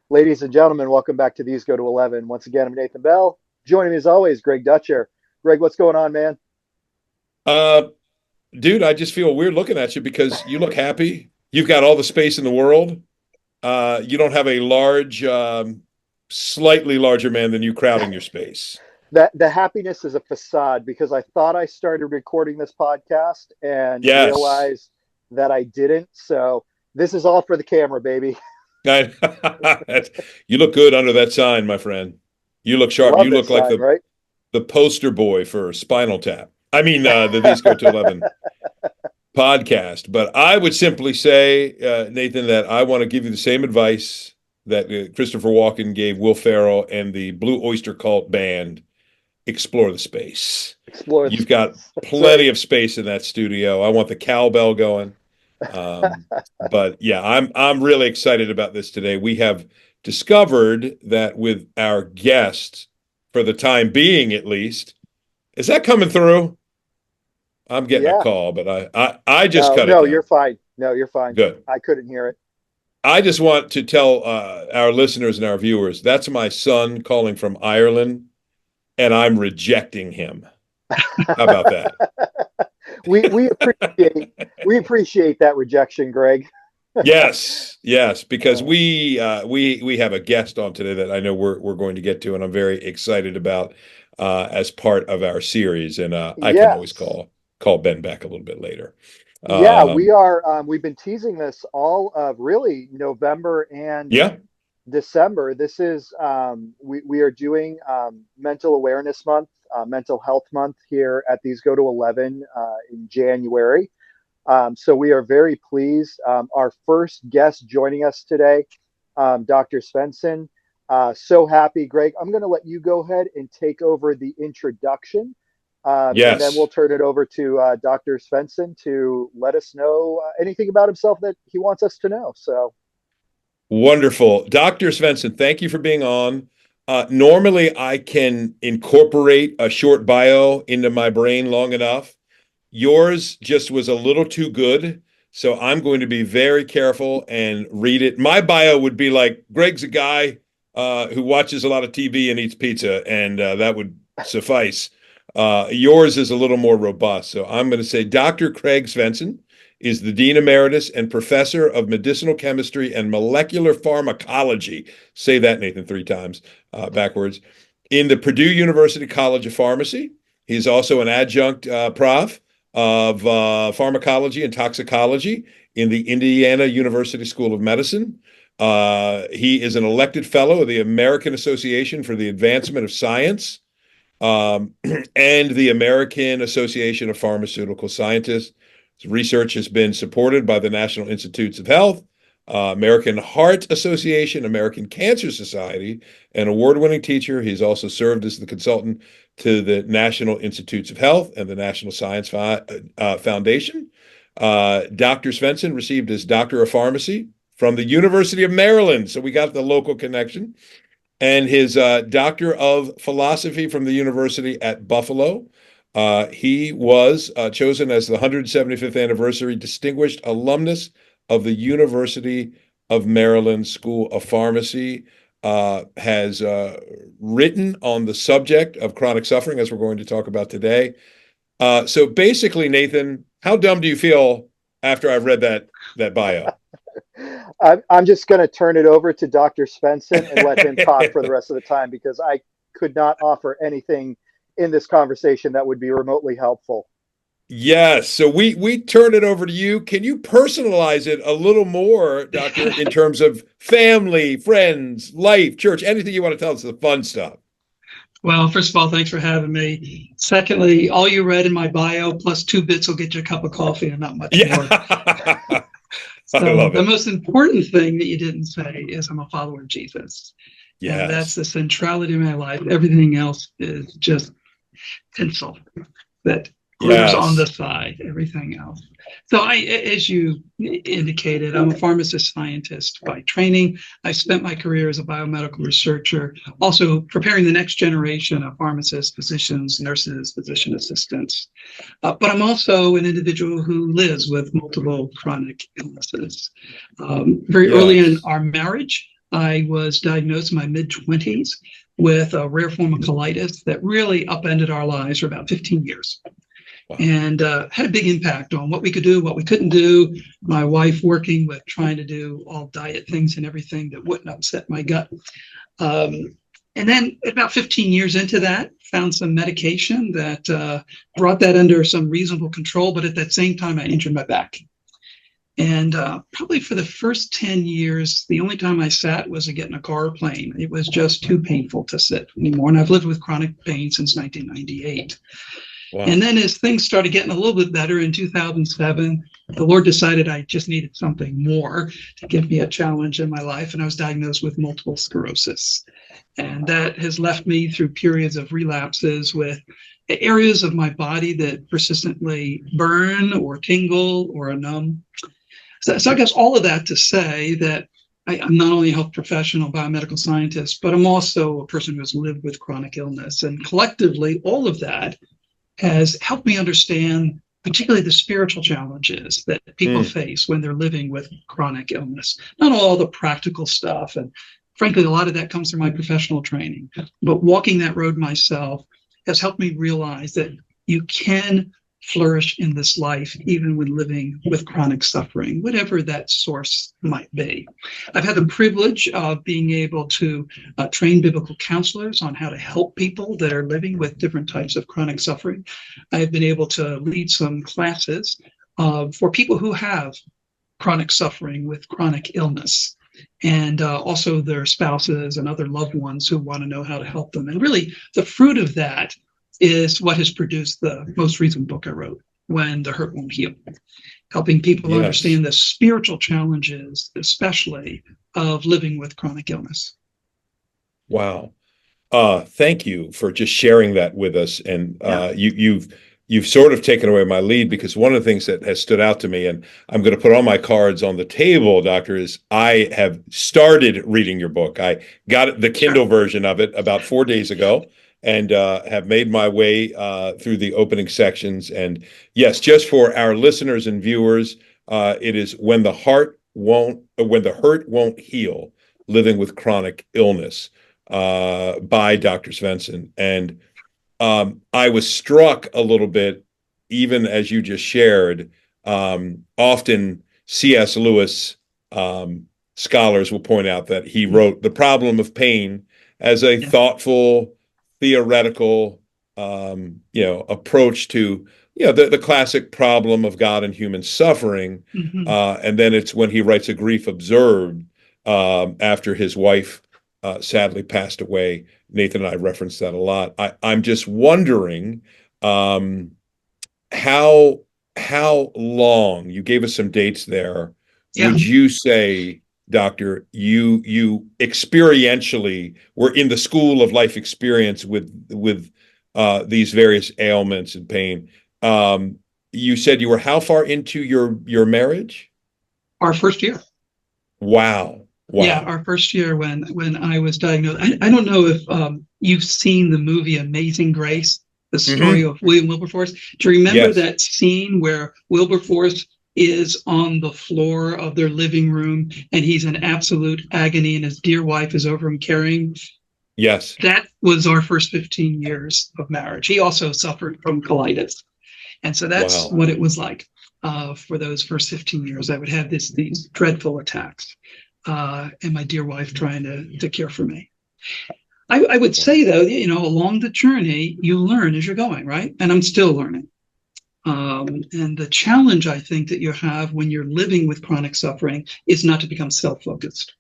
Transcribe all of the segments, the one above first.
Ladies and gentlemen, welcome back to These Go to 11. Once again, I'm Nathan Bell. Joining me as always, Greg Dutcher. Greg, what's going on, man? Uh, Dude, I just feel weird looking at you because you look happy. You've got all the space in the world. You don't have a slightly larger man than you crowding your space. That the happiness is a facade because I thought I started recording this podcast and Yes. realized that I didn't. So this is all for the camera, baby. I, you look good under that sign, my friend. You look sharp. Love You this look like sign, right? the poster boy for Spinal Tap. I mean, the These Go to 11 podcast. But I would simply say, Nathan, that I want to give you the same advice that Christopher Walken gave Will Ferrell and the Blue Oyster Cult band: explore the space. Explore the You've got space. That's right. plenty of space in that studio. I want the cowbell going. Um, but yeah, I'm really excited about this today. We have discovered that with our guest, for the time being at least, is that coming through? I'm getting a Yeah. call, but I just No, cut it no, you're down. fine. No, you're fine. Good. I couldn't hear it. I just want to tell our listeners and our viewers that's my son calling from Ireland, and I'm rejecting him. How about that? We appreciate we appreciate that rejection, Greg. Yes, yes, because Uh, we have a guest on today that I know we're going to get to, and I'm very excited about as part of our series. And I can always yes. call Ben back a little bit later. Yeah, we Um, are. We've been teasing this all of really November and yeah, December. This is we are doing Mental Awareness Month, Mental Health Month here at These Go to 11 in January. So we are very pleased. Our first guest joining us today, Dr. Svensson. So happy, Greg. I'm going to let you go ahead and take over the introduction. And then we'll yes. turn it over to Dr. Svensson to let us know anything about himself that he wants us to know. So, Wonderful. Dr. Svensson, thank you for being on. Normally, I can incorporate a short bio into my brain long enough. Yours just was a little too good. So I'm going to be very careful and read it. My bio would be like Greg's a guy who watches a lot of TV and eats pizza, and that would suffice. Yours is a little more robust. So I'm going to say Dr. Craig Svensson is the Dean Emeritus and Professor of Medicinal Chemistry and Molecular Pharmacology. Say that, Nathan, three times backwards. In the Purdue University College of Pharmacy. He's also an adjunct prof of pharmacology and toxicology in the Indiana University School of Medicine. He is an elected fellow of the American Association for the Advancement of Science um, and the American Association of Pharmaceutical Scientists. His research has been supported by the National Institutes of Health, American Heart Association, American Cancer Society, an award-winning teacher. He's also served as the consultant to the National Institutes of Health and the National Science Foundation. Dr. Svensson received his Doctor of Pharmacy from the University of Maryland, so we got the local connection, and his Doctor of Philosophy from the University at Buffalo. He was chosen as the 175th anniversary Distinguished Alumnus of the University of Maryland School of Pharmacy. Has written on the subject of chronic suffering, as we're going to talk about today. So basically, Nathan, how dumb do you feel after I've read that bio? I'm just going to turn it over to Dr. Svensson and let him talk for the rest of the time because I could not offer anything in this conversation that would be remotely helpful. Yes. So we turn it over to you. Can you personalize it a little more, Doctor, in terms of family, friends, life, church, anything you want to tell us, the fun stuff? Well, first of all, thanks for having me. Secondly, all you read in my bio plus 2 bits will get you a cup of coffee and not much more. Yeah. I So love the it. most important thing that you didn't say is I'm a follower of Jesus. And that's Yes. the centrality of my life. Everything else is just tinsel that glitters on the Yes. side, everything else. So as you indicated, I'm a pharmacist scientist by training. I spent my career as a biomedical researcher, also preparing the next generation of pharmacists, physicians, nurses, physician assistants. But I'm also an individual who lives with multiple chronic illnesses. Very early in Yes. our marriage, I was diagnosed in my mid-20s with a rare form of colitis that really upended our lives for about 15 years. Wow. And had a big impact on what we could do, what we couldn't do. My wife working with trying to do all diet things and everything that wouldn't upset my gut. And then about 15 years into that, found some medication that brought that under some reasonable control. But at that same time, I injured my back. And probably for the first 10 years, the only time I sat was to get in a car or plane. It was just too painful to sit anymore. And I've lived with chronic pain since 1998. Wow. And then as things started getting a little bit better in 2007, the Lord decided I just needed something more to give me a challenge in my life. And I was diagnosed with multiple sclerosis. And that has left me through periods of relapses with areas of my body that persistently burn or tingle or are numb. So I guess all of that to say that I'm not only a health professional, biomedical scientist, but I'm also a person who has lived with chronic illness. And collectively, all of that has helped me understand particularly the spiritual challenges that people face when they're living with chronic illness. Not all the practical stuff. And frankly, a lot of that comes from my professional training. But walking that road myself has helped me realize that you can flourish in this life, even when living with chronic suffering, whatever that source might be. I've had the privilege of being able to train biblical counselors on how to help people that are living with different types of chronic suffering. I've been able to lead some classes for people who have chronic suffering with chronic illness, and also their spouses and other loved ones who want to know how to help them. And really, the fruit of that is what has produced the most recent book I wrote, When the Hurt Won't Heal, helping people understand the spiritual challenges, especially of living with chronic illness. Wow. Thank you for just sharing that with us. And you've sort of taken away my lead, because one of the things that has stood out to me, and I'm going to put all my cards on the table, Doctor, is I have started reading your book. I got the Kindle version of it about 4 days ago, and have made my way through the opening sections. And yes, just for our listeners and viewers, it is When the Hurt Won't Heal, Living with Chronic Illness, by Dr. Svensson. And I was struck a little bit, even as you just shared. Often C.S. Lewis scholars will point out that he wrote The Problem of Pain as a thoughtful, theoretical, approach to, the classic problem of God and human suffering. And then it's when he writes A Grief Observed, after his wife sadly passed away. Nathan and I referenced that a lot. I'm just wondering how long, you gave us some dates there, would you say, Doctor, you experientially were in the school of life experience with these various ailments and pain. You said you were how far into your marriage? Our first year. Wow. Yeah, our first year when I was diagnosed. I don't know if you've seen the movie Amazing Grace, the story of William Wilberforce. Do you remember that scene where Wilberforce is on the floor of their living room and he's in absolute agony and his dear wife is over him carrying? Yes. That was our first 15 years of marriage. He also suffered from colitis. And so that's what it was like for those first 15 years. I would have these dreadful attacks. And my dear wife trying to care for me. I would say, though, along the journey, you learn as you're going, right? And I'm still learning. And the challenge, I think, that you have when you're living with chronic suffering is not to become self-focused.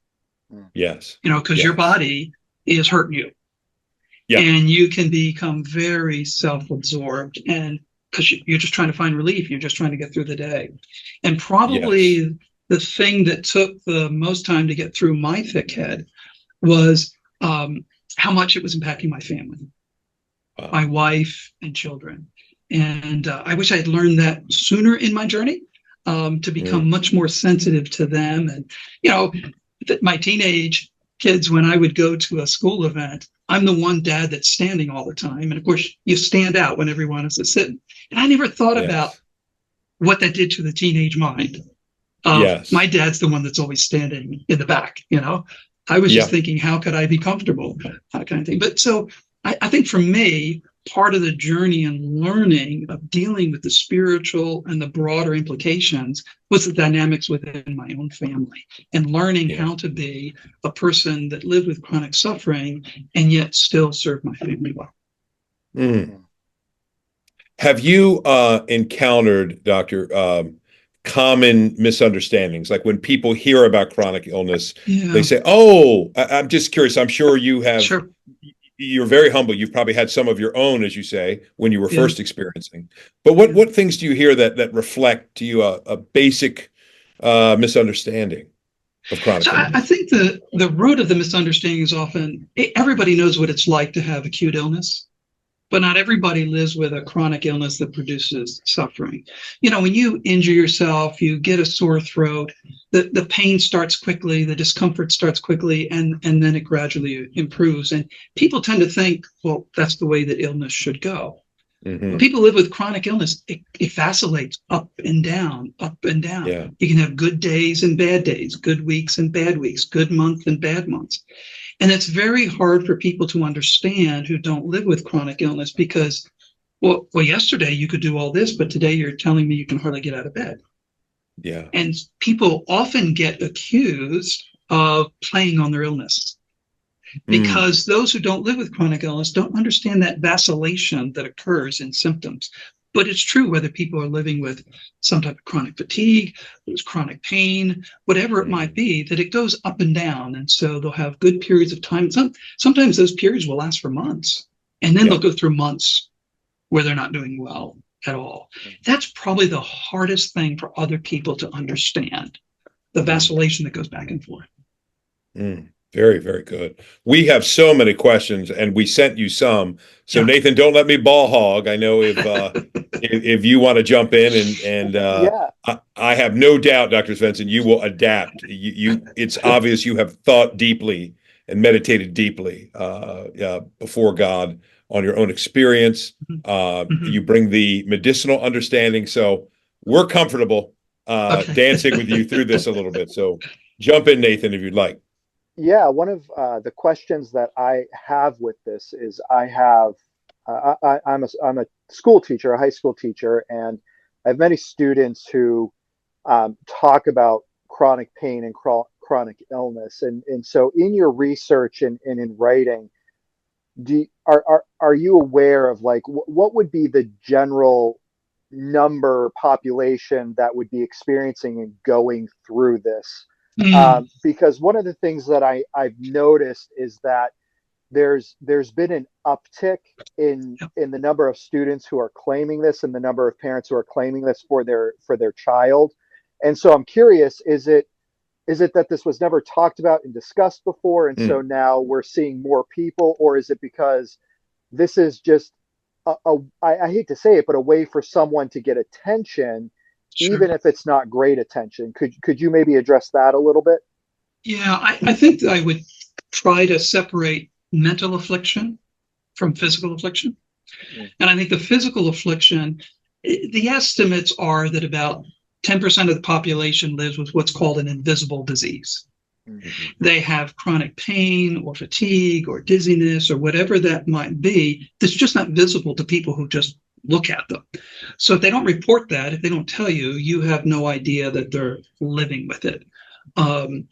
Yes. Because your body is hurting you. Yeah. And you can become very self-absorbed, and because you're just trying to find relief, you're just trying to get through the day. And probably the thing that took the most time to get through my thick head was how much it was impacting my family, my wife and children. And I wish I had learned that sooner in my journey, to become much more sensitive to them. And, my teenage kids, when I would go to a school event, I'm the one dad that's standing all the time. And of course, you stand out when everyone else is sitting. And I never thought about what that did to the teenage mind. My dad's the one that's always standing in the back, I was just Yeah. thinking, how could I be comfortable? That kind of thing. But so I think for me, part of the journey and learning of dealing with the spiritual and the broader implications was the dynamics within my own family and learning Yeah. how to be a person that lived with chronic suffering and yet still serve my family well. Mm. Have you encountered, Doctor, common misunderstandings? Like when people hear about chronic illness, they Yeah, say, "Oh, I'm just curious. I'm sure you have. sure. You're very humble. You've probably had some of your own, as you say, when you were Yeah, first experiencing. But yeah. what things do you hear that reflect to you a basic misunderstanding of So chronic I illness?" think the root of the misunderstanding is often everybody knows what it's like to have acute illness, but not everybody lives with a chronic illness that produces suffering. You know, when you injure yourself, you get a sore throat, the pain starts quickly, the discomfort starts quickly, and then it gradually improves. And people tend to think, well, that's the way that illness should go. When Hmm. people live with chronic illness, it vacillates up and down, up and down. Yeah. You can have good days and bad days, good weeks and bad weeks, good months and bad months. And it's very hard for people to understand who don't live with chronic illness because, well, yesterday you could do all this, but today you're telling me you can hardly get out of bed. Yeah. And people often get accused of playing on their illness Mm. because those who don't live with chronic illness don't understand that vacillation that occurs in symptoms. But it's true whether people are living with some type of chronic fatigue, there's chronic pain, whatever it might Mm. be, that it goes up and down. And so they'll have good periods of time. Sometimes those periods will last for months. And then Yeah. they'll go through months where they're not doing well at all. That's probably the hardest thing for other people to understand, the Mm. vacillation that goes back and forth. Mm. Very, very good. We have so many questions, and we sent you some. So Yeah. Nathan, don't let me ball hog. I know if you want to jump in and Yeah. I have no doubt, Dr. Svensson, you will adapt. It's obvious you have thought deeply and meditated deeply before God on your own experience. Mhm. You bring the medicinal understanding, so we're comfortable Okay. dancing with you through this a little bit. So jump in, Nathan, if you'd like. Yeah, one of the questions that I have with this is I'm a school teacher, a high school teacher, and I have many students who talk about chronic pain and chronic illness. And so in your research and in writing, are you aware of like what would be the general number population that would be experiencing and going through this? Mm, Because one of the things that I've noticed is that there's been an uptick yep, in the number of students who are claiming this and the number of parents who are claiming this for their child. And so I'm curious, is it that this was never talked about and discussed before, and so Mm, now we're seeing more people, or is it because this is just I hate to say it, but a way for someone to get attention, sure. even if it's not great attention? Could you maybe address that a little bit? Yeah, I think that I would try to separate mental affliction from physical affliction. Mm, And I think the physical affliction, the estimates are that about 10% of the population lives with what's called an invisible disease. mm, mhm. They have chronic pain or fatigue or dizziness or whatever that might be that's just not visible to people who just look at them. So if they don't report that, if they don't tell you, you have no idea that they're living with it. Um,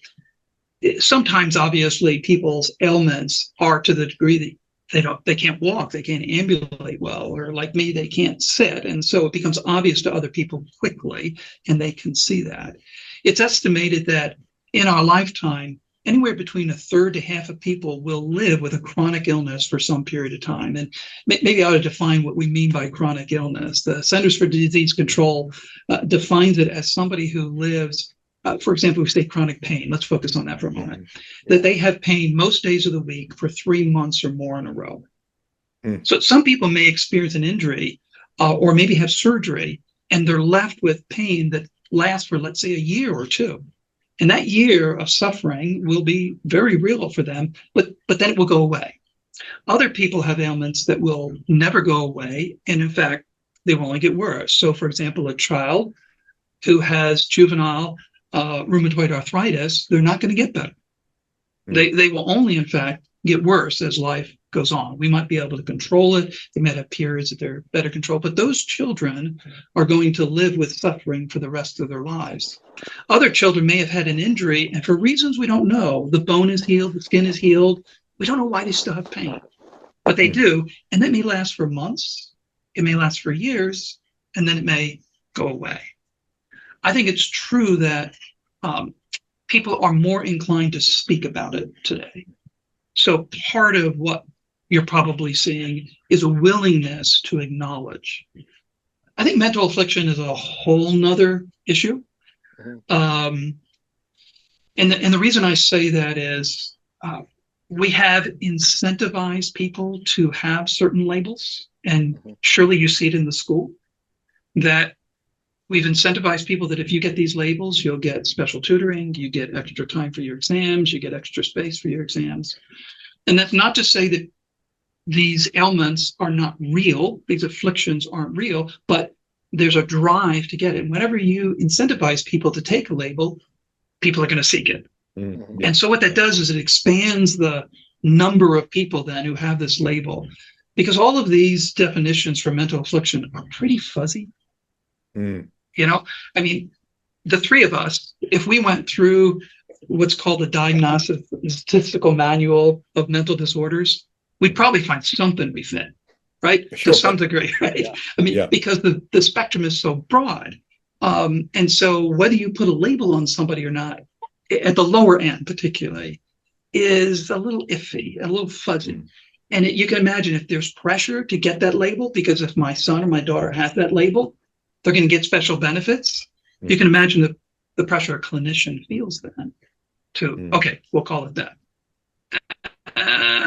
Sometimes obviously people's ailments are to the degree that they can't walk, they can't ambulate well, or like me, they can't sit, and so it becomes obvious to other people quickly, and they can see that. It's estimated that in our lifetime, anywhere between a third to half of people will live with a chronic illness for some period of time. And maybe I ought to define what we mean by chronic illness. The Centers for Disease Control defines it as somebody who lives, for example, we say chronic pain. Let's focus on that for a moment. Mhm. That yeah. they have pain most days of the week for 3 months or more in a row. Mm. So some people may experience an injury or maybe have surgery, and they're left with pain that lasts for, let's say, a year or two. And that year of suffering will be very real for them, but then it will go away. Other people have ailments that will never go away. And in fact, they will only get worse. So, for example, a child who has juvenile rheumatoid arthritis, they're not going to get better. They will only, in fact, get worse as life goes on. We might be able to control it. They might have periods that they're better controlled, but those children are going to live with suffering for the rest of their lives. Other children may have had an injury, and for reasons we don't know, the bone is healed, the skin is healed. We don't know why they still have pain, but they do, and that may last for months. It may last for years, and then it may go away. I think it's true that people are more inclined to speak about it today. So part of what you're probably seeing is a willingness to acknowledge. I think mental affliction is a whole nother issue. And the reason I say that is we have incentivized people to have certain labels, and surely you see it in the school, that we've incentivized people that if you get these labels, you'll get special tutoring, you get extra time for your exams, you get extra space for your exams. And that's not to say that these ailments are not real, these afflictions aren't real, but there's a drive to get it. And whenever you incentivize people to take a label, people are going to seek it. And so what that does is it expands the number of people then who have this label, because all of these definitions for mental affliction are pretty fuzzy. You know, I mean, the three of us, if we went through what's called the Diagnostic Statistical Manual of Mental Disorders, we'd probably find something we fit, right? Sure. To some degree, right? Yeah. I mean, because the spectrum is so broad. And so whether you put a label on somebody or not, at the lower end particularly, is a little iffy, a little fuzzy. And you can imagine if there's pressure to get that label, because if my son or my daughter has that label, they're going to get special benefits. You can imagine the pressure a clinician feels then to, okay, we'll call it that.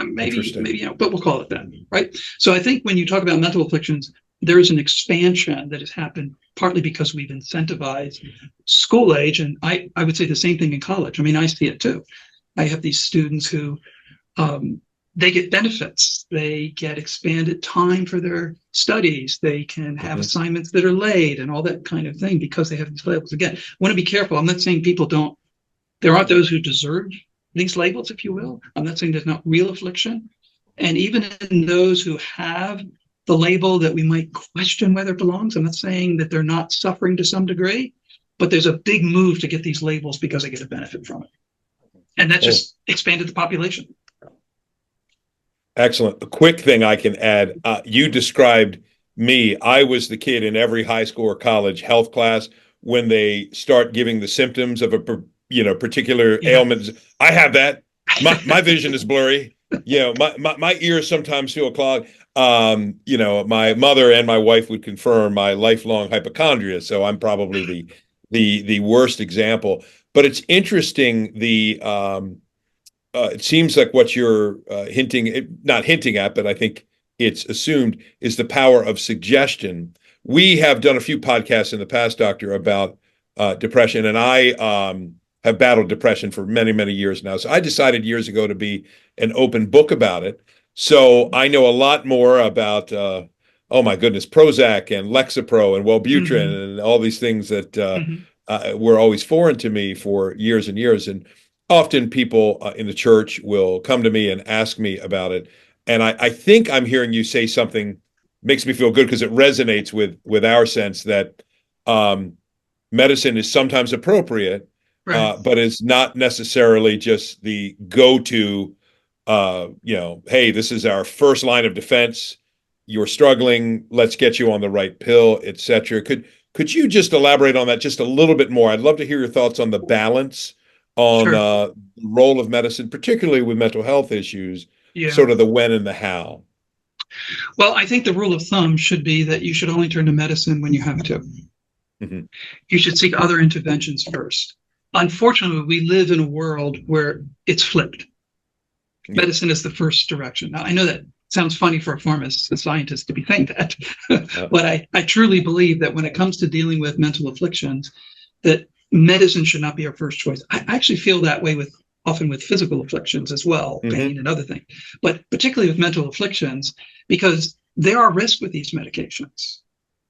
Maybe, you know, but we'll call it that, right? So I think when you talk about mental afflictions, there is an expansion that has happened partly because we've incentivized school age. And I would say the same thing in college. I mean, I see it too. I have these students who, they get benefits. They get expanded time for their studies. They can have assignments that are late and all that kind of thing because they have these labels. Again, I want to be careful. I'm not saying people don't, there aren't those who deserve these labels, if you will. I'm not saying there's not real affliction. And even in those who have the label that we might question whether it belongs, I'm not saying that they're not suffering to some degree, but there's a big move to get these labels because they get a benefit from it. And that just expanded the population. Excellent. A quick thing I can add. You described me. I was the kid in every high school or college health class when they start giving the symptoms of a particular ailment. I have that. My vision is blurry. My ears sometimes feel clogged. My mother and my wife would confirm my lifelong hypochondria. So I'm probably the worst example. But it's interesting. It seems like what you're not hinting at, but I think it's assumed, is the power of suggestion. We have done a few podcasts in the past, Doctor, about depression, and I have battled depression for many, many years now. So I decided years ago to be an open book about it. So I know a lot more about, oh my goodness, Prozac and Lexapro and Wellbutrin and all these things that were always foreign to me for years and years. And often people in the church will come to me and ask me about it. And I think I'm hearing you say something makes me feel good because it resonates with our sense that medicine is sometimes appropriate, but is not necessarily just the go-to, hey, this is our first line of defense. You're struggling. Let's get you on the right pill, et cetera. Could you just elaborate on that just a little bit more? I'd love to hear your thoughts on the balance on the role of medicine, particularly with mental health issues, sort of the when and the how. Well, I think the rule of thumb should be that you should only turn to medicine when you have to. You should seek other interventions first. Unfortunately, we live in a world where it's flipped. Medicine is the first direction. Now, I know that sounds funny for a pharmacist, a scientist to be saying that, but I truly believe that when it comes to dealing with mental afflictions, that medicine should not be our first choice. I actually feel that way often with physical afflictions as well, pain and other things, but particularly with mental afflictions, because there are risks with these medications.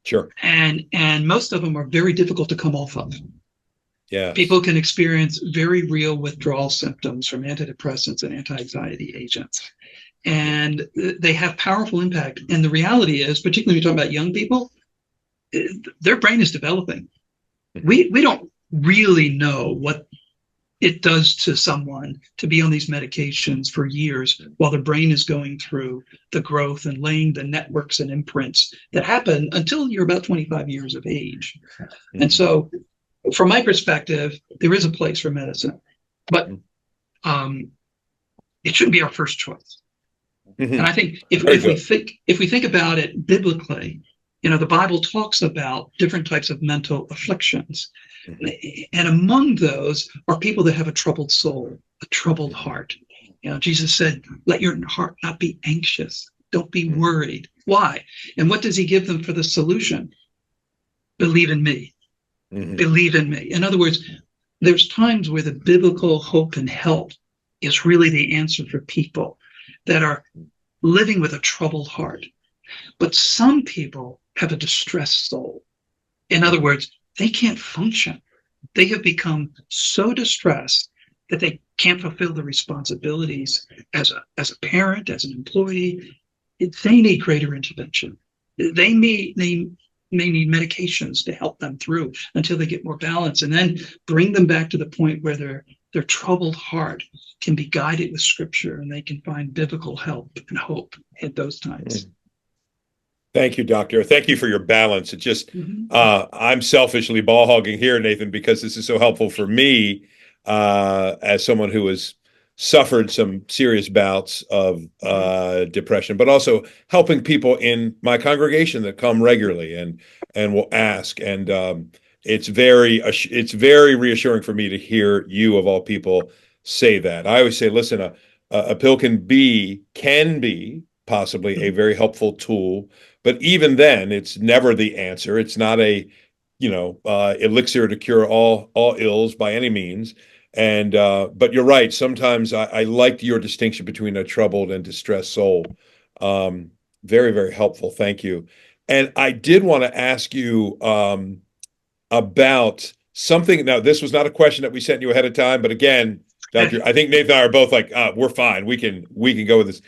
Sure. And most of them are very difficult to come off of. People Yes. can experience very real withdrawal symptoms from antidepressants and anti-anxiety agents. And they have powerful impact. And the reality is, particularly when you're talking about young people, their brain is developing. We don't really know what it does to someone to be on these medications for years while the brain is going through the growth and laying the networks and imprints that happen until you're about 25 years of age. And so, from my perspective, there is a place for medicine, but it shouldn't be our first choice. And I think if we think about it biblically, the Bible talks about different types of mental afflictions. And among those are people that have a troubled soul, a troubled heart. Jesus said, let your heart not be anxious. Don't be worried. Why? And what does he give them for the solution? Believe in me. Believe in me. In other words, there's times where the biblical hope and help is really the answer for people that are living with a troubled heart. But some people have a distressed soul. In other words, they can't function. They have become so distressed that they can't fulfill the responsibilities as a parent, as an employee. They need greater intervention. They may need medications to help them through until they get more balance, and then bring them back to the point where their troubled heart can be guided with scripture and they can find biblical help and hope at those times. Thank you, doctor. Thank you for your balance. It just, I'm selfishly ball hogging here, Nathan, because this is so helpful for me as someone who has suffered some serious bouts of depression, but also helping people in my congregation that come regularly and will ask. And it's very reassuring for me to hear you, of all people, say that. I always say, listen, a pill can be possibly a very helpful tool. But even then, it's never the answer. It's not a, elixir to cure all ills by any means. And but you're right. Sometimes I liked your distinction between a troubled and distressed soul. Very, very helpful. Thank you. And I did want to ask you about something. Now, this was not a question that we sent you ahead of time, but again, Doctor, I think Nathan and I are both like, we're fine. We can go with this.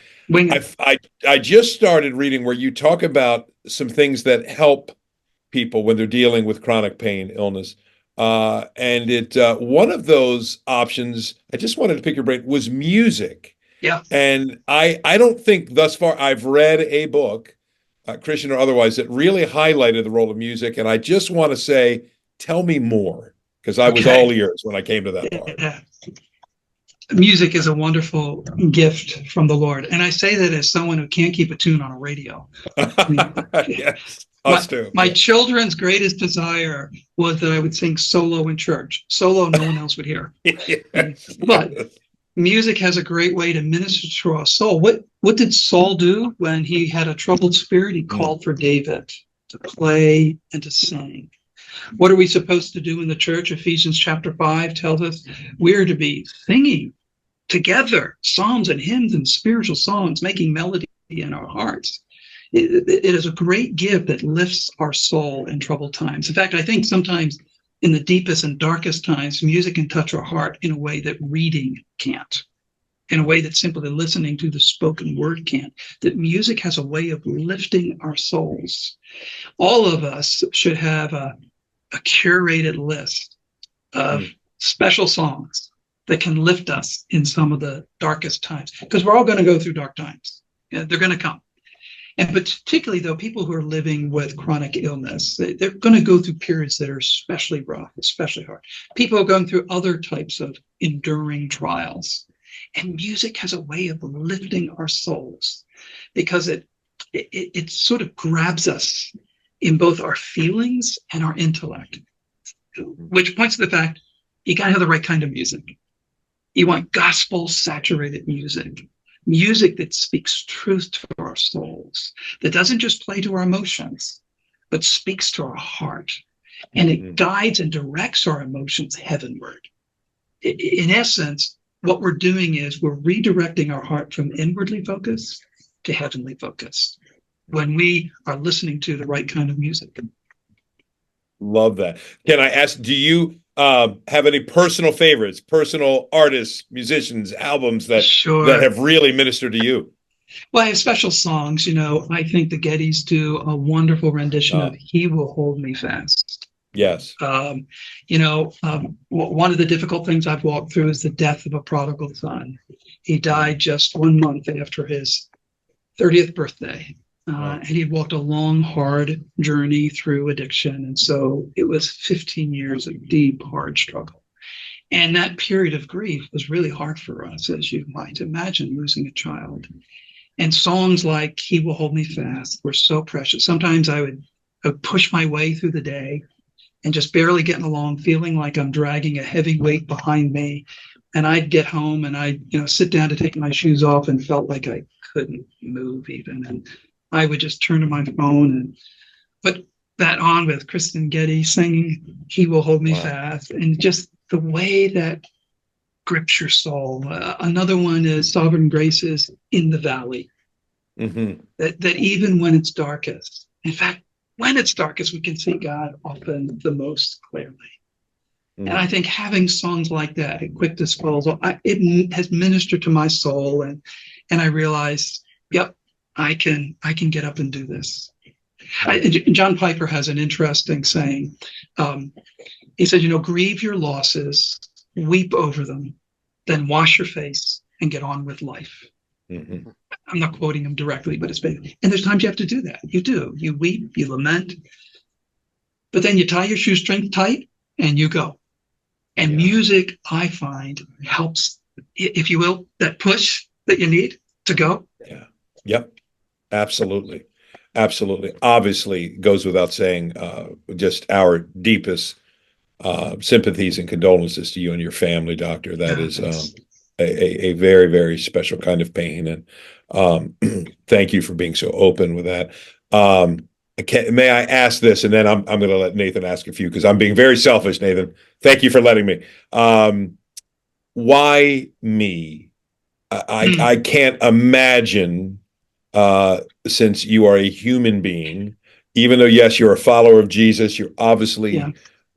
I just started reading where you talk about some things that help people when they're dealing with chronic pain, illness. And one of those options, I just wanted to pick your brain, was music. Yeah. And I don't think thus far I've read a book, Christian or otherwise, that really highlighted the role of music. And I just want to say, tell me more, because I was all ears when I came to that part. Yeah. Music is a wonderful gift from the Lord. And I say that as someone who can't keep a tune on a radio. Yes, us too. My children's greatest desire was that I would sing solo in church. Solo, no one else would hear. Yes. But music has a great way to minister to our soul. What did Saul do when he had a troubled spirit? He called for David to play and to sing. What are we supposed to do in the church? Ephesians chapter 5 tells us we're to be singing together psalms and hymns and spiritual songs, making melody in our hearts. It is a great gift that lifts our soul in troubled times. In fact, I think sometimes in the deepest and darkest times, music can touch our heart in a way that reading can't, in a way that simply listening to the spoken word can't. That music has a way of lifting our souls. All of us should have a curated list of special songs that can lift us in some of the darkest times, because we're all going to go through dark times. Yeah, they're going to come. And particularly, though, people who are living with chronic illness, they're going to go through periods that are especially rough, especially hard. People are going through other types of enduring trials. And music has a way of lifting our souls, because it sort of grabs us in both our feelings and our intellect, which points to the fact you got to have the right kind of music. You want gospel-saturated music, music that speaks truth to our souls, that doesn't just play to our emotions, but speaks to our heart, and it guides and directs our emotions heavenward. In essence, what we're doing is we're redirecting our heart from inwardly focused to heavenly focused when we are listening to the right kind of music. Love that. Can I ask, do you have any personal favorites, personal artists, musicians, albums that Sure. have really ministered to you? Well, I have special songs. I think the Gettys do a wonderful rendition Uh, of "He Will Hold Me Fast." yes. One of the difficult things I've walked through is the death of a prodigal son. He died just 1 month after his 30th birthday. And he'd walked a long, hard journey through addiction. And so it was 15 years of deep, hard struggle. And that period of grief was really hard for us, as you might imagine, losing a child. And songs like "He Will Hold Me Fast" were so precious. Sometimes I would push my way through the day and just barely getting along, feeling like I'm dragging a heavy weight behind me. And I'd get home and I'd, sit down to take my shoes off and felt like I couldn't move even. And I would just turn to my phone and put that on with Kristen Getty singing "He Will Hold Me Fast." And just the way that grips your soul. Another one is Sovereign Grace's "In the Valley." Mm-hmm. That even when it's darkest, in fact, when it's darkest, we can see God often the most clearly. Mm-hmm. And I think having songs like that, a quick disposal, it has ministered to my soul, and I realized, yep, I can get up and do this. John Piper has an interesting saying. He said, grieve your losses, weep over them, then wash your face and get on with life. Mm-hmm. I'm not quoting him directly, but it's basically, and there's times you have to do that. You do. You weep, you lament, but then you tie your shoestring tight and you go. And music, I find, helps, if you will, that push that you need to go. Yeah. Yep. Absolutely. Absolutely. Obviously, goes without saying, just our deepest sympathies and condolences to you and your family, Doctor. That is a very, very special kind of pain. And thank you for being so open with that. May I ask this, and then I'm going to let Nathan ask a few, because I'm being very selfish, Nathan. Thank you for letting me. Why me? I can't imagine, since you are a human being, even though, yes, you're a follower of Jesus, you're obviously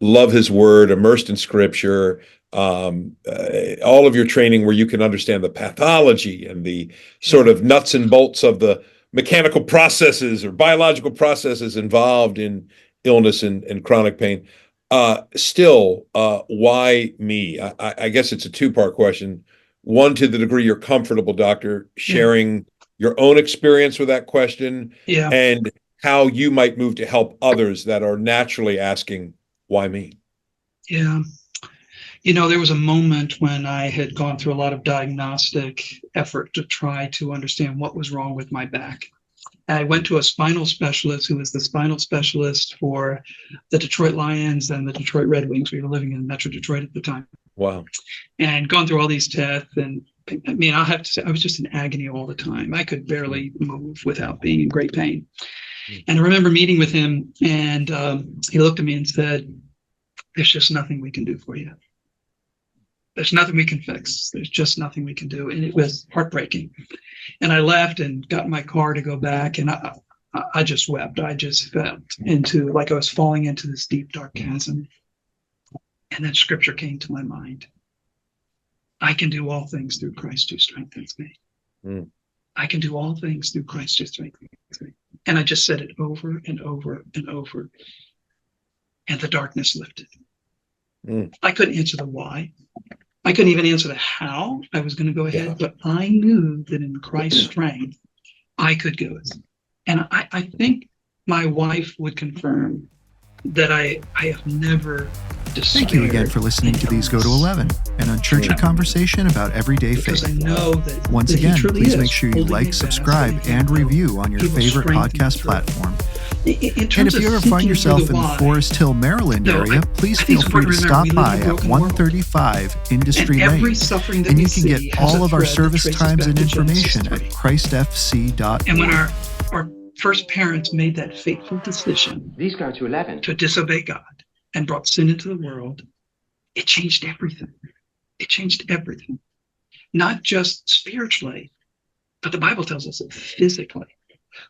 love his word, immersed in scripture, all of your training where you can understand the pathology and the sort of nuts and bolts of the mechanical processes or biological processes involved in illness and chronic pain. Still, why me? I guess it's a two-part question. One, to the degree you're comfortable, Doctor, sharing your own experience with that question, and how you might move to help others that are naturally asking, why me? Yeah. There was a moment when I had gone through a lot of diagnostic effort to try to understand what was wrong with my back. And I went to a spinal specialist who was the spinal specialist for the Detroit Lions and the Detroit Red Wings. We were living in Metro Detroit at the time. Wow. And gone through all these tests. And I mean, I'll have to say, I was just in agony all the time. I could barely move without being in great pain. And I remember meeting with him, and he looked at me and said, "There's just nothing we can do for you. There's nothing we can fix. There's just nothing we can do." And it was heartbreaking. And I left and got in my car to go back, and I just wept. I just felt into, like I was falling into this deep, dark chasm. And then scripture came to my mind. I can do all things through Christ who strengthens me. I can do all things through Christ who strengthens me. And I just said it over and over and over. And the darkness lifted. I couldn't answer the why. I couldn't even answer the how I was going to go ahead, but I knew that in Christ's strength, I could do it. And I think my wife would confirm that I have never despaired. Thank you again for listening to These Go to 11, an unchurched conversation about everyday faith. I know that once again, please make sure you like, subscribe, and review on your favorite podcast platform. And if you ever find yourself in the Forest Hill, Maryland area, please feel free to stop by at 135 Industry Lane, and you can get all of our service times and information at christfc.org. And when our first parents made that fateful decision, These Go to 11, to disobey God and brought sin into the world, it changed everything. It changed everything. Not just spiritually, but the Bible tells us physically.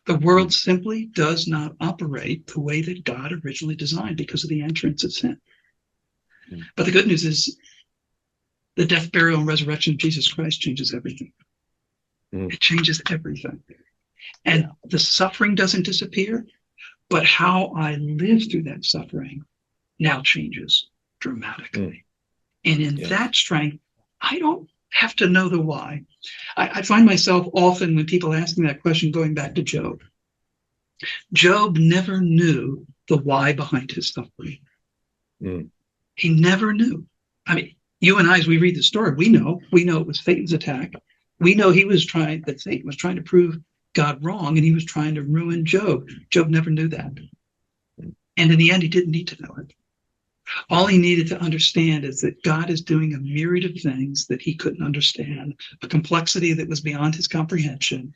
The world simply does not operate the way that God originally designed because of the entrance of sin. But the good news is the death, burial, and resurrection of Jesus Christ changes everything. It changes everything. And the suffering doesn't disappear, but how I live through that suffering now changes dramatically. And in that strength, I don't have to know the why. I find myself often, when people ask me that question, going back to Job. Job never knew the why behind his suffering. He never knew. I mean, you and I, as we read the story, we know it was Satan's attack. We know that Satan was trying to prove God wrong, and he was trying to ruin Job. Job never knew that. And in the end, he didn't need to know it. All he needed to understand is that God is doing a myriad of things that he couldn't understand, a complexity that was beyond his comprehension,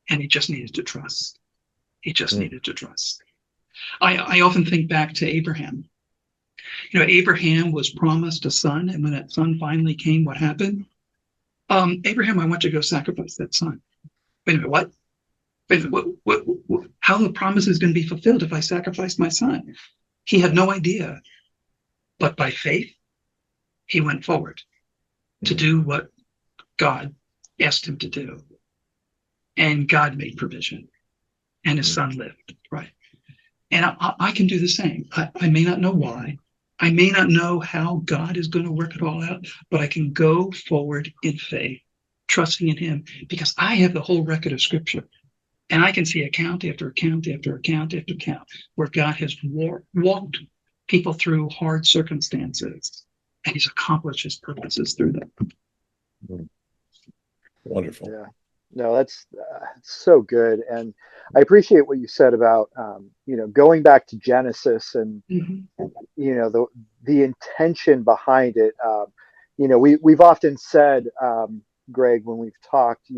and he just needed to trust. He just needed to trust. I often think back to Abraham. Abraham was promised a son, and when that son finally came, what happened? Abraham, I want you to go sacrifice that son. Wait a minute, what? Wait a minute, what? How the promise is going to be fulfilled if I sacrifice my son? He had no idea. But by faith, he went forward to do what God asked him to do. And God made provision. And his son lived, right? And I can do the same. I may not know why. I may not know how God is going to work it all out, but I can go forward in faith, trusting in him, because I have the whole record of Scripture. And I can see account after account after account after account where God has walked people through hard circumstances, and he's accomplished his purposes through them. Wonderful. Yeah. No, that's so good. And I appreciate what you said about, going back to Genesis and, the intention behind it. We've often said, Greg, when we've talked,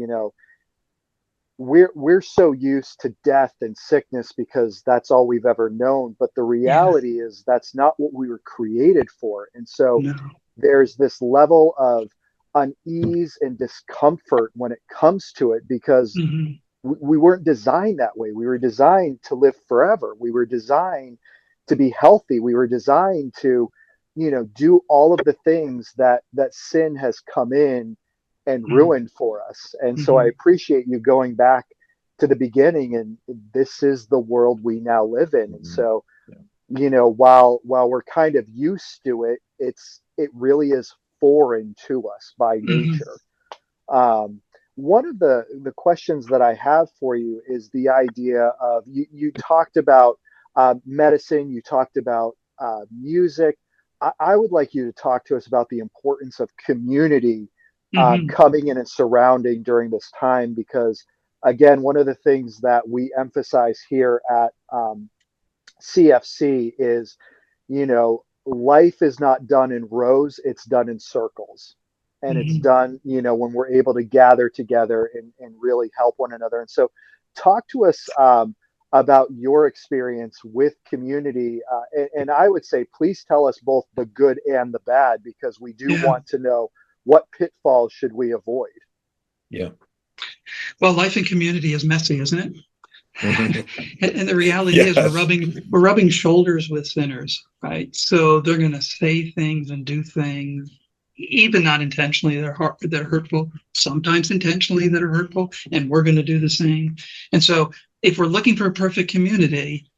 we're so used to death and sickness because that's all we've ever known. But the reality is that's not what we were created for. And so there's this level of unease and discomfort when it comes to it, because we weren't designed that way. We were designed to live forever. We were designed to be healthy. We were designed to, do all of the things that sin has come in and ruined for us. And so I appreciate you going back to the beginning, and this is the world we now live in. And so, while we're kind of used to it, it really is foreign to us by nature. One of the questions that I have for you is the idea of, you talked about medicine, you talked about music. I would like you to talk to us about the importance of community coming in and surrounding during this time, because again, one of the things that we emphasize here at CFC is, life is not done in rows, it's done in circles. And it's done, when we're able to gather together and really help one another. And so talk to us about your experience with community. And I would say, please tell us both the good and the bad, because we do want to know what pitfalls should we avoid. Yeah. Well, life in community is messy, isn't it? And the reality is we're rubbing shoulders with sinners, right? So they're going to say things and do things, even not intentionally, that are hurtful, sometimes intentionally that are hurtful, and we're going to do the same. And so if we're looking for a perfect community,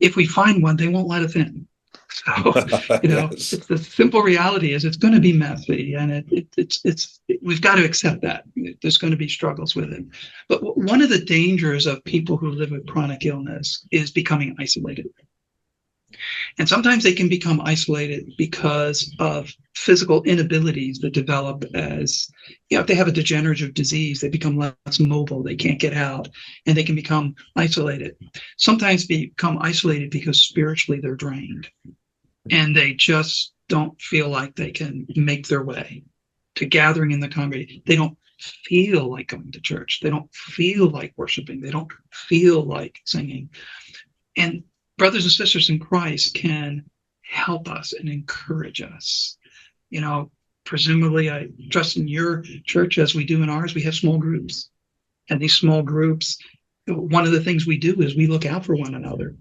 if we find one, they won't let us in. So, it's the simple reality is it's going to be messy, and we've got to accept that. There's going to be struggles with it. But one of the dangers of people who live with chronic illness is becoming isolated. And sometimes they can become isolated because of physical inabilities that develop as, if they have a degenerative disease, they become less mobile, they can't get out, and they can become isolated. Sometimes become isolated because spiritually they're drained and they just don't feel like they can make their way to gathering in the congregation. They don't feel like going to church. They don't feel like worshiping. They don't feel like singing. And brothers and sisters in Christ can help us and encourage us. Presumably, I trust in your church, as we do in ours, we have small groups. And these small groups, one of the things we do is we look out for one another.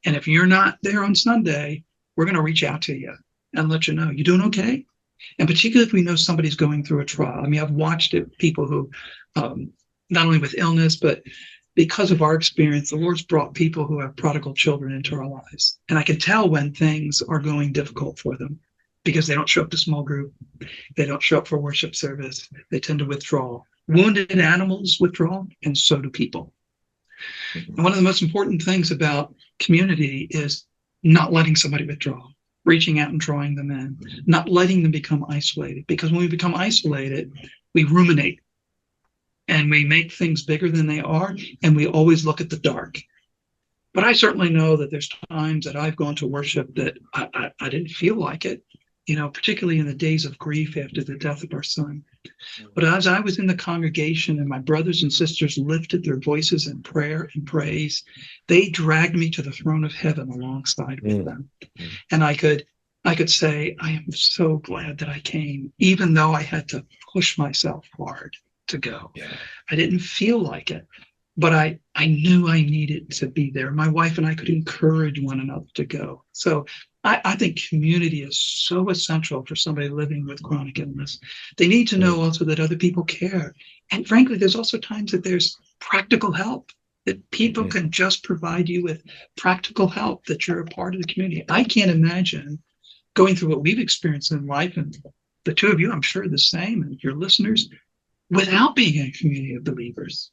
And if you're not there on Sunday, we're going to reach out to you. and let you know, you doing okay? And particularly if we know somebody's going through a trial. I mean, I've watched it, people who, not only with illness, but because of our experience, the Lord's brought people who have prodigal children into our lives. And I can tell when things are going difficult for them because they don't show up to small group. They don't show up for worship service. They tend to withdraw. Wounded animals withdraw, and so do people. And one of the most important things about community is not letting somebody withdraw, reaching out and drawing them in, not letting them become isolated. Because when we become isolated, we ruminate and we make things bigger than they are, and we always look at the dark. But I certainly know that there's times that I've gone to worship that I didn't feel like it, particularly in the days of grief after the death of our son. But as I was in the congregation and my brothers and sisters lifted their voices in prayer and praise, they dragged me to the throne of heaven alongside with them. And I could say, I am so glad that I came, even though I had to push myself hard to go. I didn't feel like it, but I knew I needed to be there. My wife and I could encourage one another to go. So I think community is so essential for somebody living with chronic illness. They need to know also that other people care. And frankly, there's also times that there's practical help, that people can just provide you with practical help, that you're a part of the community. I can't imagine going through what we've experienced in life, and the two of you, I'm sure, the same, and your listeners, without being in a community of believers.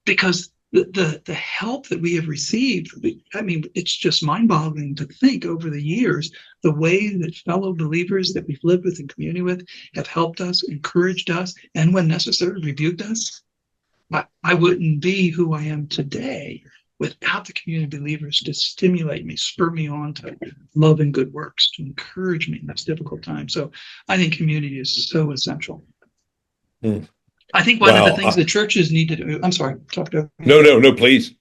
Because the help that we have received, I mean, it's just mind-boggling to think over the years, the way that fellow believers that we've lived with and community with have helped us, encouraged us, and when necessary, rebuked us. I wouldn't be who I am today without the community of believers to stimulate me, spur me on to love and good works, to encourage me in this difficult time. So I think community is so essential. I think one of the things the churches need to do, I'm sorry, talk to No, please.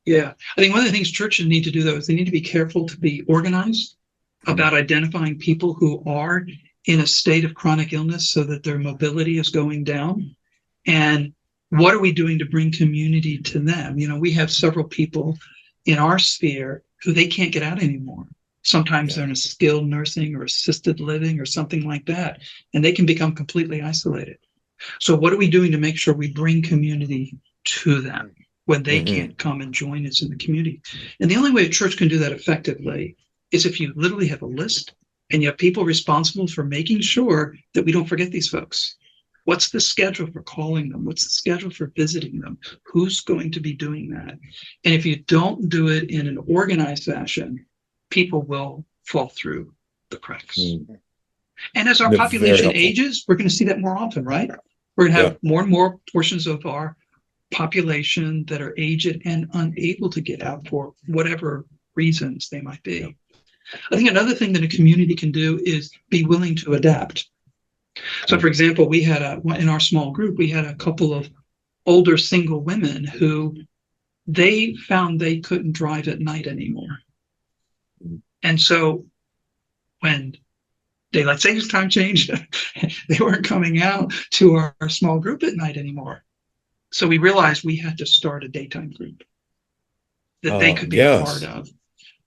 Yeah, I think one of the things churches need to do, though, is they need to be careful to be organized about identifying people who are in a state of chronic illness so that their mobility is going down. And what are we doing to bring community to them? We have several people in our sphere who they can't get out anymore. Sometimes they're in a skilled nursing or assisted living or something like that, and they can become completely isolated. So what are we doing to make sure we bring community to them when they can't come and join us in the community? And the only way a church can do that effectively is if you literally have a list and you have people responsible for making sure that we don't forget these folks. What's the schedule for calling them? What's the schedule for visiting them? Who's going to be doing that? And if you don't do it in an organized fashion, people will fall through the cracks. And as our population ages, we're going to see that more often, right? We're going to have more and more portions of our population that are aged and unable to get out for whatever reasons they might be. I think another thing that a community can do is be willing to adapt. So, for example, we had in our small group, we had a couple of older single women who they found they couldn't drive at night anymore. And so when daylight savings time changed, they weren't coming out to our small group at night anymore. So we realized we had to start a daytime group that they could be a part of,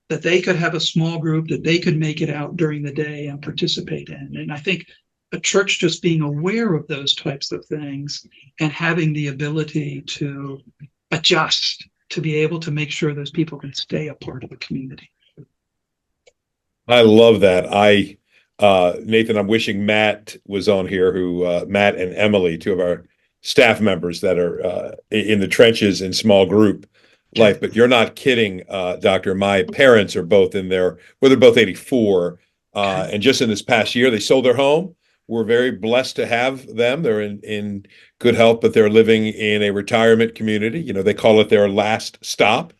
that they could have a small group that they could make it out during the day and participate in. And I think a church just being aware of those types of things and having the ability to adjust to be able to make sure those people can stay a part of the community. I love that. Nathan, I'm wishing Matt was on here, Matt and Emily, two of our staff members that are in the trenches in small group life. But you're not kidding, Doctor. My parents are both they're both 84. And just in this past year, they sold their home. We're very blessed to have them. They're in good health, but they're living in a retirement community. They call it their last stop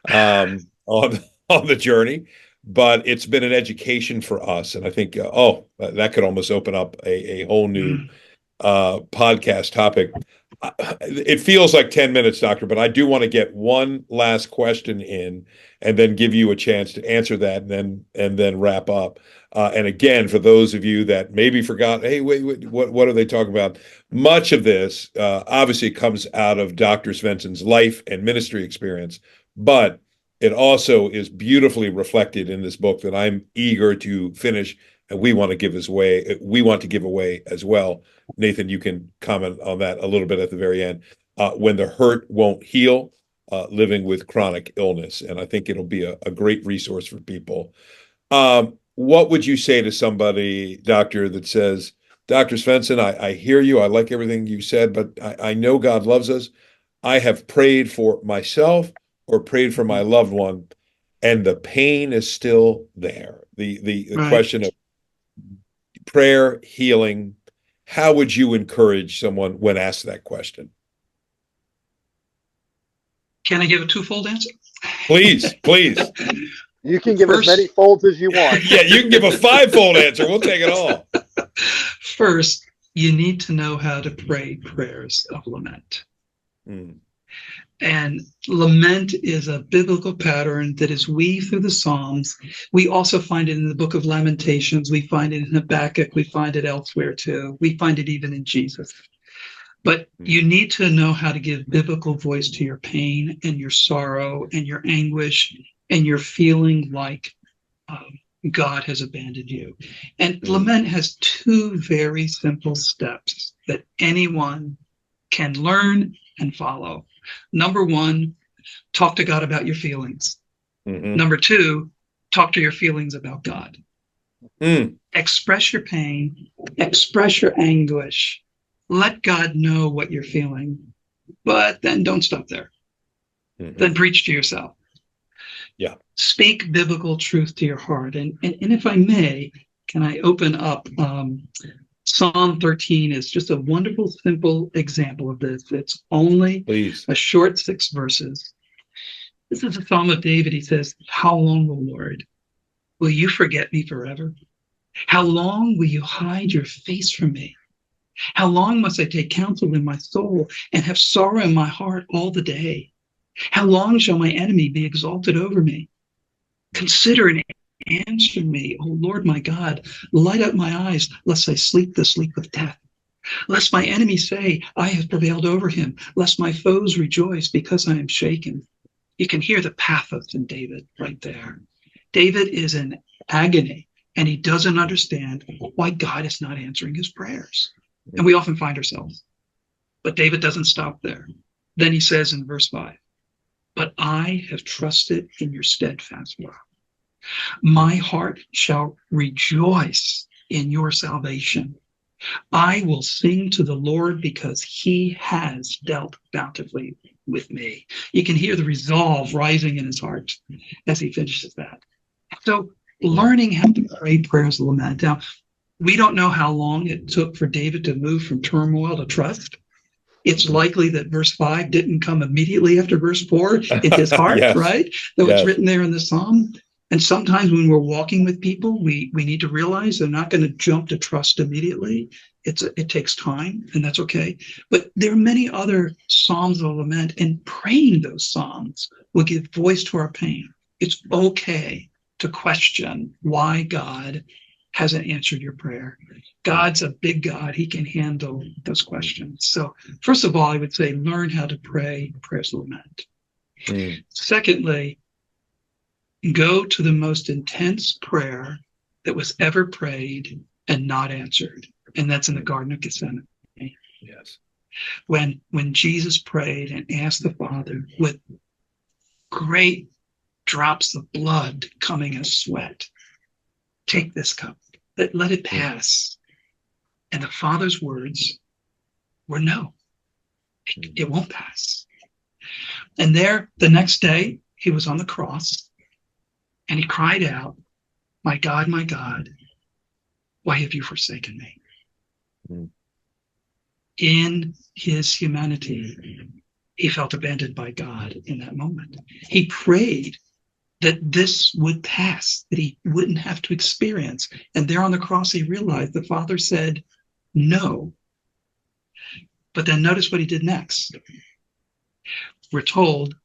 on the journey. But it's been an education for us. And I think, that could almost open up a whole new podcast topic. It feels like 10 minutes, Doctor, but I do want to get one last question in and then give you a chance to answer that and then wrap up. And again, for those of you that maybe forgot, hey, wait, what are they talking about? Much of this obviously comes out of Dr. Svensson's life and ministry experience, but it also is beautifully reflected in this book that I'm eager to finish, and we want to give away as well. Nathan, you can comment on that a little bit at the very end. When the hurt won't heal, living with chronic illness, and I think it'll be a great resource for people. What would you say to somebody, doctor, that says, Dr. Svensson, I hear you, I like everything you said, but I know God loves us. I have prayed for myself or prayed for my loved one, and the pain is still there. The Right. question of prayer, healing, how would you encourage someone when asked that question? Can I give a twofold answer? Please, please. You can give First, as many folds as you want. Yeah, you can give a five-fold answer. We'll take it all. First, you need to know how to pray prayers of lament. Mm. And lament is a biblical pattern that is weaved through the Psalms. We also find it in the book of Lamentations. We find it in Habakkuk. We find it elsewhere too. We find it even in Jesus. But you need to know how to give biblical voice to your pain and your sorrow and your anguish and your feeling like God has abandoned you. And lament has two very simple steps that anyone can learn and follow. Number one, talk to God about your feelings. Mm-hmm. Number two, talk to your feelings about God. Mm. Express your pain, express your anguish. Let God know what you're feeling, but then don't stop there. Mm-hmm. Then preach to yourself. Yeah. Speak biblical truth to your heart. And if I may, can I open up Psalm 13 is just a wonderful, simple example of this. It's only a short 6 verses. This is a Psalm of David. He says, "How long, O Lord, will you forget me forever? How long will you hide your face from me? How long must I take counsel in my soul and have sorrow in my heart all the day? How long shall my enemy be exalted over me? Consider and answer me, O Lord my God. Light up my eyes, lest I sleep the sleep of death. Lest my enemies say, I have prevailed over him. Lest my foes rejoice because I am shaken." You can hear the pathos in David right there. David is in agony, and he doesn't understand why God is not answering his prayers. And we often find ourselves. But David doesn't stop there. Then he says in verse 5, "But I have trusted in your steadfast love. My heart shall rejoice in your salvation. I will sing to the Lord because he has dealt bountifully with me." You can hear the resolve rising in his heart as he finishes that. So learning how to pray prayers of lament. Now, we don't know how long it took for David to move from turmoil to trust. It's likely that verse 5 didn't come immediately after verse 4 in his heart, Yes. right? Though it's written there in the Psalm. And sometimes when we're walking with people, we need to realize they're not going to jump to trust immediately. It takes time, and that's okay. But there are many other Psalms of lament, and praying those Psalms will give voice to our pain. It's okay to question why God hasn't answered your prayer. God's a big God. He can handle those questions. So first of all, I would say learn how to pray prayers of lament. Secondly, go to the most intense prayer that was ever prayed and not answered. And that's in the Garden of Gethsemane. Yes. When Jesus prayed and asked the Father with great drops of blood coming as sweat, "Take this cup, let it pass." And the Father's words were no, it won't pass. And there, the next day, he was on the cross and he cried out, my God, why have you forsaken me?" In his humanity, he felt abandoned by God in that moment. He prayed that this would pass, that he wouldn't have to experience. And there on the cross, he realized the Father said, no. But then notice what he did next. We're told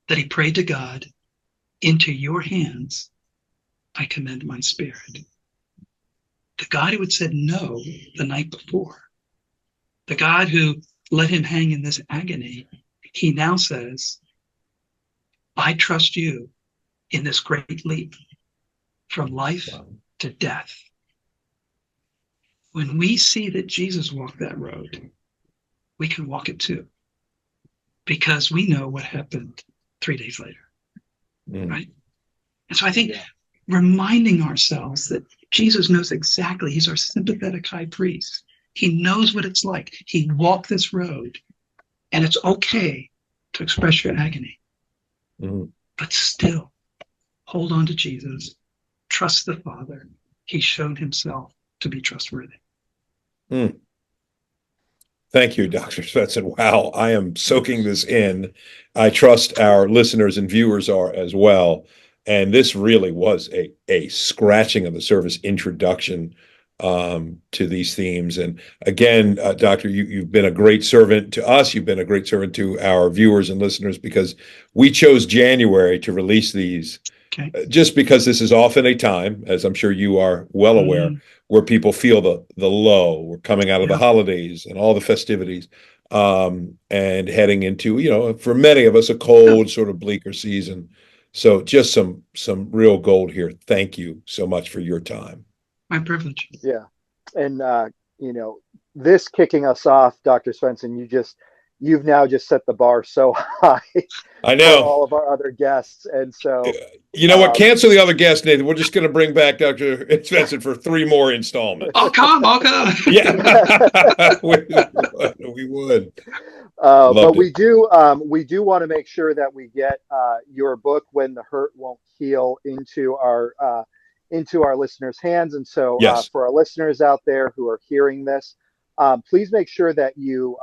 that he prayed to God, "Into your hands I commend my spirit." The God who had said no the night before, the God who let him hang in this agony, he now says, I trust you in this great leap from life to death. When we see that Jesus walked that road, we can walk it too, because we know what happened 3 days later, right? And so I think reminding ourselves that Jesus knows exactly, he's our sympathetic high priest. He knows what it's like. He walked this road, and it's okay to express your agony. But still, hold on to Jesus. Trust the Father. He's shown himself to be trustworthy. Thank you, Dr. Svensson. Wow, I am soaking this in. I trust our listeners and viewers are as well. And this really was a scratching of the surface introduction to these themes. And again, Doctor, you've been a great servant to us. You've been a great servant to our viewers and listeners, because we chose January to release these. Okay. Just because this is often a time, as I'm sure you are well aware, where people feel the low. We're coming out of the holidays and all the festivities, and heading into, for many of us, a cold, sort of bleaker season. So just some real gold here. Thank you so much for your time. My privilege. Yeah. And, this kicking us off, Dr. Svensson, you've now just set the bar so high. I know. For all of our other guests. And so, you know what? Cancel the other guests, Nathan. We're just going to bring back Dr. Svensson for 3 more installments. I'll come. Yeah, we would. But we do want to make sure that we get your book, When the Hurt Won't Heal, into our listeners' hands. And so, for our listeners out there who are hearing this, please make sure that you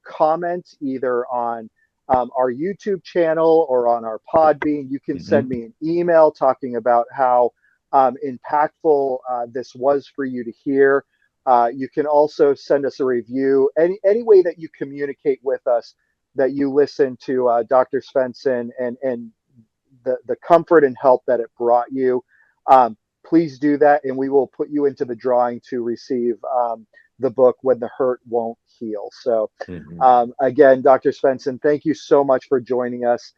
comment either on our YouTube channel or on our Podbean. You can send me an email talking about how impactful this was for you to hear. You can also send us a review. Any way that you communicate with us, that you listen to Dr. Svensson and the comfort and help that it brought you. Please do that, and we will put you into the drawing to receive the book, When the Hurt Won't Heal. So again, Dr. Svensson, thank you so much for joining us.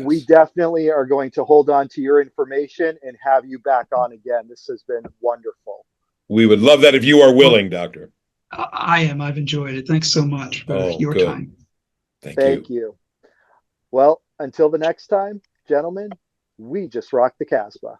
We definitely are going to hold on to your information and have you back on again. This has been wonderful. We would love that if you are willing, Doctor. I am. I've enjoyed it. Thanks so much for your time. Thank you. Well, until the next time, gentlemen, we just rocked the Casbah.